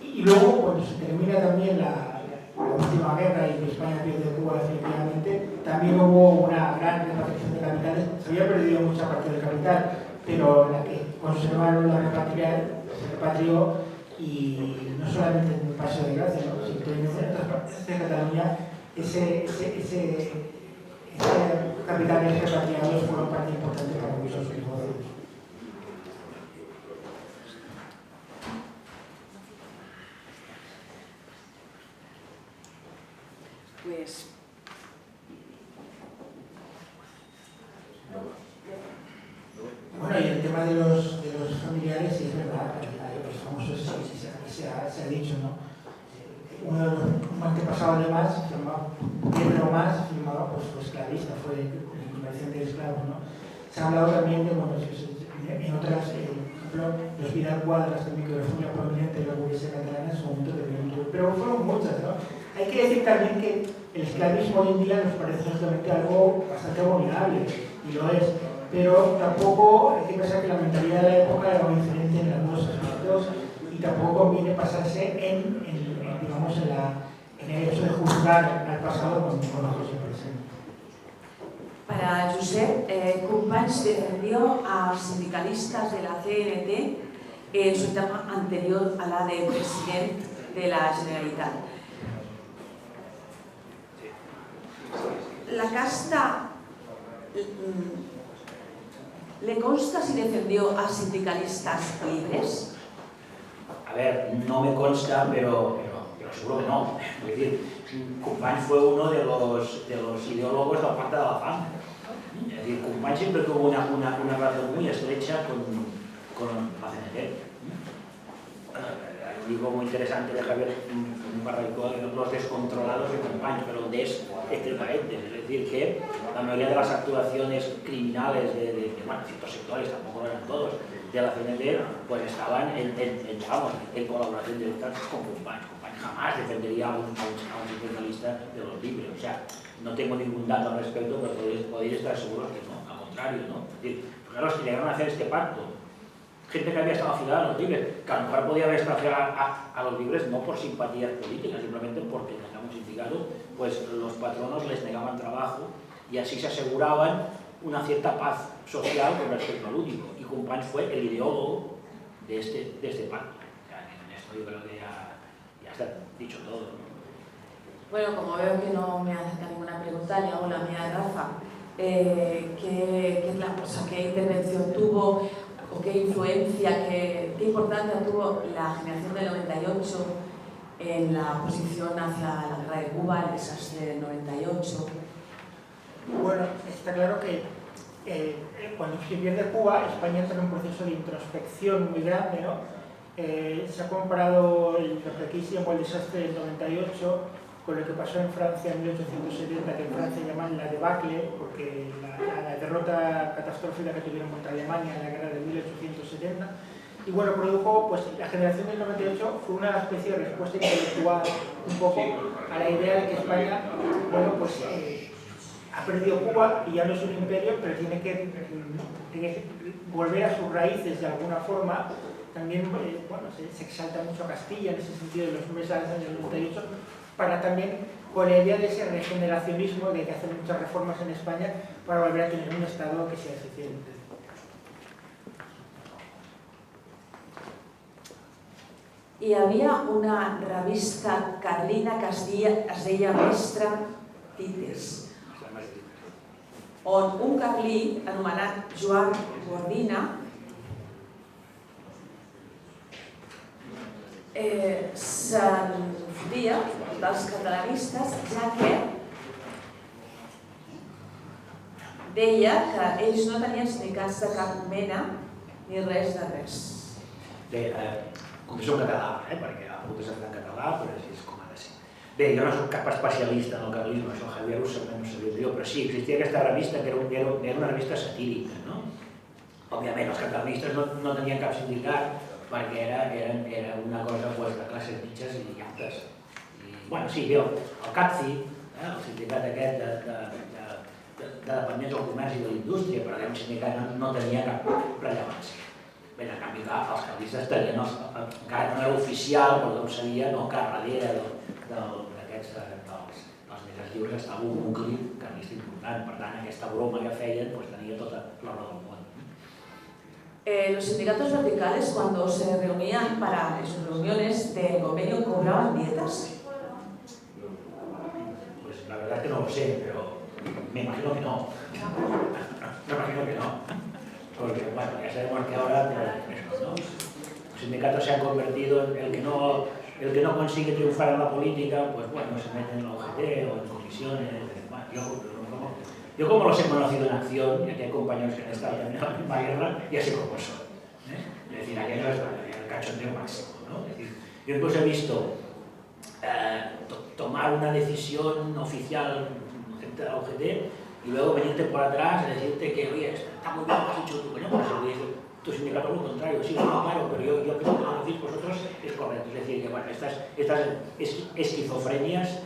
Y luego, cuando se termina también la última guerra y que España pierde Cuba definitivamente, también hubo una gran repatriación de capitales. Se había perdido mucha parte del capital, pero la que conservaron la se repatrió, y no solamente en el Paseo de Gracia, ¿no? Sino que en otras partes de Cataluña ese capitales repatriados fueron parte importante para muchos negocios. Pues bueno, y el tema de los familiares, sí es verdad, los famosos se ha dicho, ¿no? Uno de los antepasados de Mas, se llamaba Pedro Mas, firmaba, pues esclavista, fue comerciante de esclavos, ¿no? Se ha hablado también de, bueno, en otras, por ejemplo, los Vidal Cuadras, también, que fue una prominente de la burguesía catalana en su momento, pero fueron muchas, ¿no? Hay que decir también que el esclavismo hoy en día nos parece justamente algo bastante abominable, y lo es, pero tampoco hay que pensar que la mentalidad de la época era muy diferente en algunos aspectos, y tampoco conviene pasarse en el hecho de juzgar al pasado con ojos de presente. para Josep, Companys defendió a sindicalistas de la CNT en su etapa anterior a la de presidente de la Generalitat. La casta, ¿le consta si defendió a sindicalistas libres? A ver, no me consta, pero seguro que no. Es decir, Companys fue uno de los ideólogos del Pacte de la Fam. Es decir, Companys siempre tuvo una relación muy estrecha con la CNT. Un libro muy interesante de Javier Barraicó, Los descontrolados de Companys, pero entre paréntesis. Es decir, que la mayoría de las actuaciones criminales de ciertos sectores, tampoco eran todos, de la CNT, pues estaban en colaboración directa con Companys. Companys jamás defendería a un sindicalista de los libres. O sea, no tengo ningún dato al respecto, pero podéis estar seguros que no, al contrario, ¿no? Es decir, porque los que llegaron a hacer este pacto, gente que había estado afiliada a los libres, que a lo mejor podía haber estado afiliada a los libres no por simpatías políticas, simplemente porque en un sindicato, pues los patronos les negaban trabajo y así se aseguraban una cierta paz social con respecto al único. Y Companys fue el ideólogo de este pacto. O sea, en esto yo creo que ya está dicho todo, ¿no? Bueno, como veo que no me hace ninguna pregunta, le hago la mía a Rafa. ¿Qué intervención tuvo o qué influencia, qué importancia tuvo la generación del 98 en la oposición hacia la guerra de Cuba, el desastre del 98? Bueno, está claro que cuando se pierde Cuba, España entra en un proceso de introspección muy grande, ¿no? Se ha comparado el requisito o el desastre del 98 con lo que pasó en Francia en 1870, que en Francia llaman la debacle, porque la derrota catastrófica que tuvieron contra Alemania en la guerra de 1870. Y bueno, produjo, pues la generación del 98 fue una especie de respuesta intelectual un poco a la idea de que España, bueno, pues ha perdido Cuba y ya no es un imperio, pero tiene que volver a sus raíces de alguna forma. También, bueno, se exalta mucho a Castilla en ese sentido de los meses del año 98, para también con la idea de ese regeneracionismo de que hacer muchas reformas en España para volver a tener un Estado que sea eficiente. Hi havia una revista carlina que es deia Mestre Tites, on un carlí anomenat Joan Guardina se'n fotia dels catalanistes, ja que deia que ells no tenien sindicats de cap mena ni res de res. Bé, confesso en català, perquè la puta està en català, però així és com ha de ser. Bé, jo no soc cap especialista en el carlisme, això Javier ho sabia jo, però sí, existia aquesta revista que era una revista satírica, no? Òbviament, els catalanistes no tenien cap sindicat perquè era una cosa de classes mitges i altes. Bueno, sí, el CATCI, el sindicat aquest de dependents del comerç i de la indústria, però el sindicat no tenia cap rellevància. Bé, en canvi, els carlistes tenien, encara no era oficial, però tothom sabia que darrere d'aquests dels més lliures estava un nucli carlista important. Per tant, aquesta broma que feien tenia tota la raó del món. Los sindicatos verticales, cuando se reunían para sus reuniones de convenio, ¿cobraban dietas? Pues la verdad que no lo sé, pero me imagino que no. Me imagino que no. Porque, bueno, ya sabemos que ahora ¿no? Los sindicatos se han convertido en el que no consigue triunfar en la política, pues bueno, se mete en la UGT o en comisiones. Bueno, yo como los he conocido en acción, y aquí hay compañeros que han estado también en la misma guerra, ya sé cómo son. Es decir, aquello es el cachondeo máximo, ¿no? Es decir, yo incluso he visto tomar una decisión oficial gente de la UGT y luego venirte por atrás y decirte que, oye, está muy bien lo que has hecho tú, coño, pues lo que dice tu sindicato lo contrario, sí, no, claro, pero yo creo que lo que decís vosotros es correcto. Es decir, que bueno, estas esquizofrenias,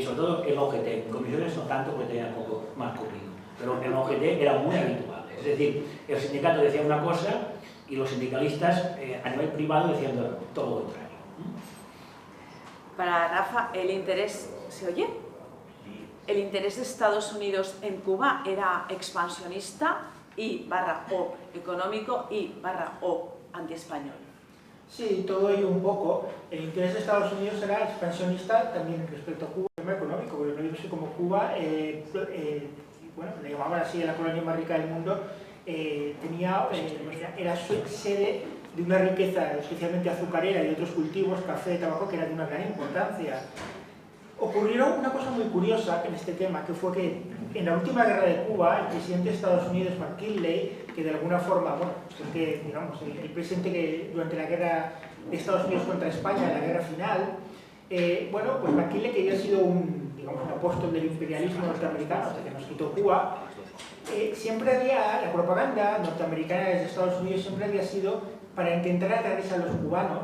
sobre todo en la UGT, en comisiones no tanto porque tenía poco más corrido, pero en la UGT era muy habitual. Es decir, el sindicato decía una cosa y los sindicalistas a nivel privado decían todo lo contrario. Para Rafa, el interés, ¿se oye? El interés de Estados Unidos en Cuba era expansionista y/o económico y/o antiespañol. Sí, todo ello un poco. El interés de Estados Unidos era expansionista también respecto a Cuba, el tema económico, porque no digo como Cuba, bueno, le llamaban así a la colonia más rica del mundo, era sede de una riqueza especialmente azucarera y otros cultivos, café, tabaco, que era de una gran importancia. Ocurrieron una cosa muy curiosa en este tema, que fue que en la última guerra de Cuba, el presidente de Estados Unidos, McKinley, que de alguna forma, bueno, porque, digamos, el presidente que durante la guerra de Estados Unidos contra España, la guerra final, bueno, pues McKinley, que había sido un apóstol del imperialismo norteamericano hasta que nos quitó Cuba, siempre había, la propaganda norteamericana desde Estados Unidos siempre había sido, para intentar atraerse a los cubanos,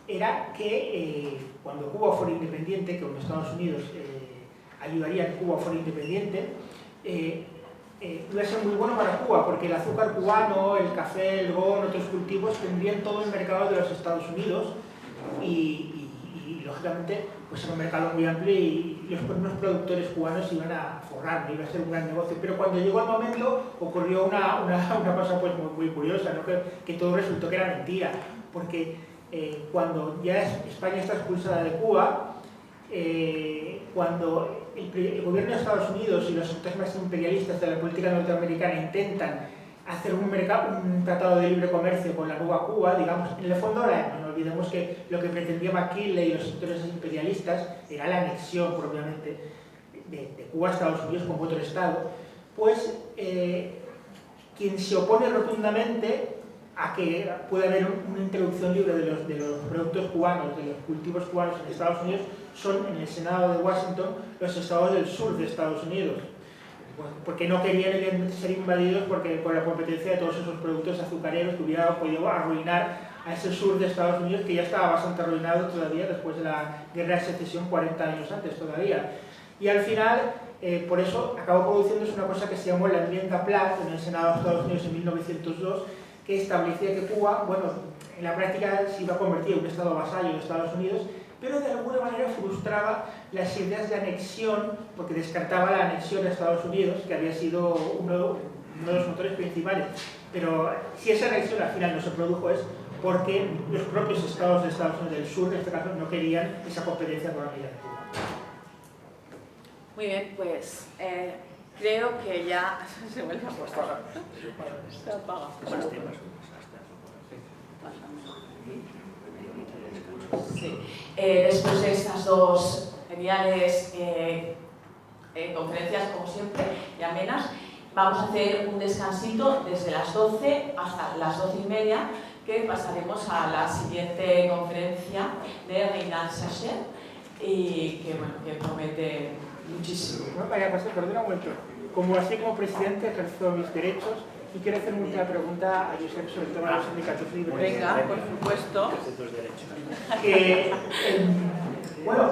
era que cuando Cuba fuera independiente, que los Estados Unidos ayudaría a que Cuba fuera independiente, iba a ser muy bueno para Cuba, porque el azúcar cubano, el café, el ron, otros cultivos tendrían todo el mercado de los Estados Unidos y lógicamente pues era un mercado muy amplio y los propios productores cubanos iban a forrar, iba a ser un gran negocio. Pero cuando llegó el momento ocurrió una cosa pues muy curiosa, ¿no? que todo resultó que era mentira, porque cuando ya España está expulsada de Cuba, cuando el gobierno de Estados Unidos y los sectores más imperialistas de la política norteamericana intentan hacer un tratado de libre comercio con la nueva Cuba, digamos, en el fondo no olvidemos que lo que pretendía McKinley y los sectores imperialistas era la anexión propiamente de Cuba a Estados Unidos como otro estado, pues quien se opone rotundamente a que pueda haber una introducción libre de los productos cubanos, de los cultivos cubanos en Estados Unidos, son en el Senado de Washington los estados del sur de Estados Unidos, porque no querían ser invadidos por la competencia de todos esos productos azucareros que hubiera podido arruinar a ese sur de Estados Unidos, que ya estaba bastante arruinado todavía después de la guerra de secesión 40 años antes todavía. Y al final, por eso acabó produciéndose una cosa que se llamó la enmienda Platt en el Senado de Estados Unidos en 1902, que establecía que Cuba, bueno, en la práctica se iba a convertir en un estado vasallo de Estados Unidos, pero de alguna manera frustraba las ideas de anexión, porque descartaba la anexión a Estados Unidos, que había sido uno de los motores principales. Pero si esa anexión al final no se produjo es porque los propios estados de Estados Unidos del sur, en este caso, no querían esa competencia económica de Cuba. Muy bien, pues creo que ya se vuelve a postar. Se apaga. Sí. Después de estas dos geniales conferencias, como siempre, y amenas, vamos a hacer un descansito desde las 12 hasta las 12:30, que pasaremos a la siguiente conferencia de Reinald Sacher, y que, bueno, que promete muchísimo. No, María José, perdona un momento. Así como presidente ejerzo mis derechos y quiero hacer una pregunta a Josep sobre el tema de los sindicatos libres. Venga, por supuesto. Bueno,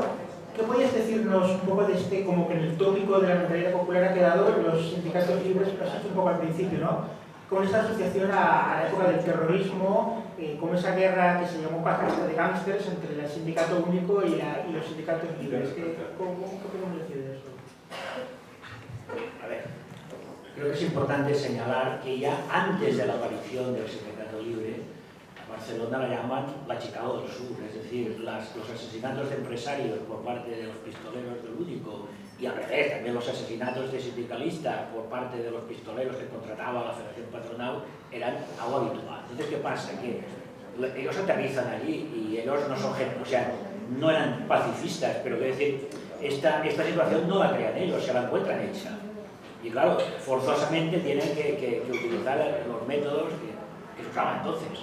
¿Qué podías decirnos un poco de este, como que en el tópico de la mentalidad popular ha quedado los sindicatos libres, que lo has hecho un poco al principio, ¿no? Con esta asociación a la época del terrorismo, como esa guerra que se llamó pacto de gángsters entre el sindicato único y los sindicatos libres. ¿Qué podemos decir de eso? A ver, creo que es importante señalar que ya antes de la aparición del sindicato libre, Barcelona la llaman la Chicago del Sur, es decir, los asesinatos de empresarios por parte de los pistoleros del Único y al revés, también los asesinatos de sindicalistas por parte de los pistoleros que contrataba la Federación Patronal eran algo habitual. Entonces, ¿qué pasa? Que ellos aterrizan allí y ellos no son gente, o sea, no eran pacifistas, pero quiero decir, esta situación no la crean ellos, se la encuentran hecha. Y claro, forzosamente tienen que utilizar los métodos que se usaban entonces.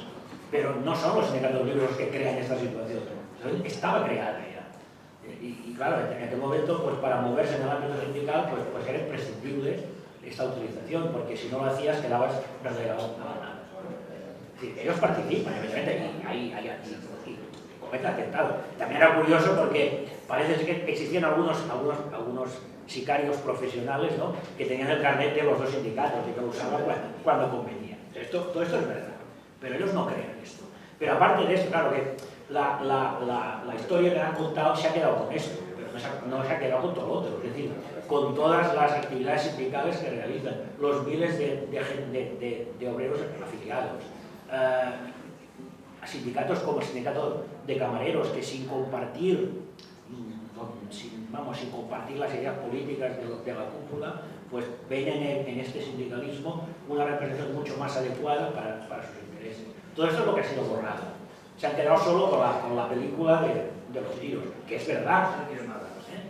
Pero no son los sindicatos libres los que crean esta situación, estaba creada ya. Y claro, en aquel momento, pues para moverse en el ámbito sindical, pues era imprescindible esta utilización, porque si no lo hacías quedabas relegado a nada. Es decir, ellos participan, evidentemente, y cometen atentado. También era curioso porque parece que existían algunos sicarios profesionales, ¿no?, que tenían el carnet de los dos sindicatos y que lo usaban cuando convenía. Todo esto es verdad. Pero ellos no creen esto. Pero aparte de esto, claro que la historia que han contado se ha quedado con esto, pero no se ha quedado con todo lo otro, es decir, con todas las actividades sindicales que realizan, los miles de obreros afiliados, sindicatos como el sindicato de camareros, que sin compartir las ideas políticas de la cúpula, pues ven en este sindicalismo una representación mucho más adecuada para sus intereses. Todo esto es lo que ha sido borrado. Se han quedado solo con la película de los tiros, que es verdad,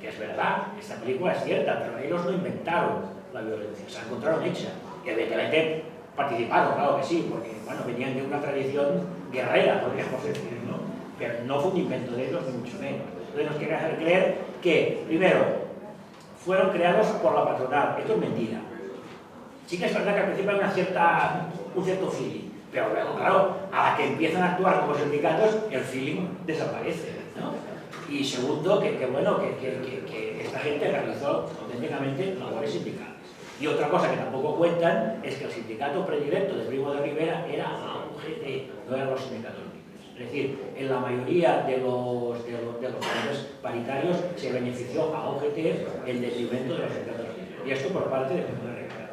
que es verdad, esta película es cierta, pero ellos no inventaron la violencia, se la encontraron hecha. Y evidentemente participaron, claro que sí, porque bueno, venían de una tradición guerrera, podríamos decir, ¿no? Pero no fue un invento de ellos, ni mucho menos. Entonces nos quieren hacer creer que, primero, fueron creados por la patronal. Esto es mentira. Sí que es verdad que al principio hay un cierto feeling, pero luego, claro, a la que empiezan a actuar como sindicatos, el feeling desaparece, ¿no? Y segundo, que esta gente realizó auténticamente labores sindicales. Y otra cosa que tampoco cuentan es que el sindicato predilecto de Primo de Rivera era la UGT, no eran los sindicatos libres. Es decir, en la mayoría de los países paritarios se benefició a UGT el detrimento de los sindicatos libres. Y esto por parte de Primo de Rivera.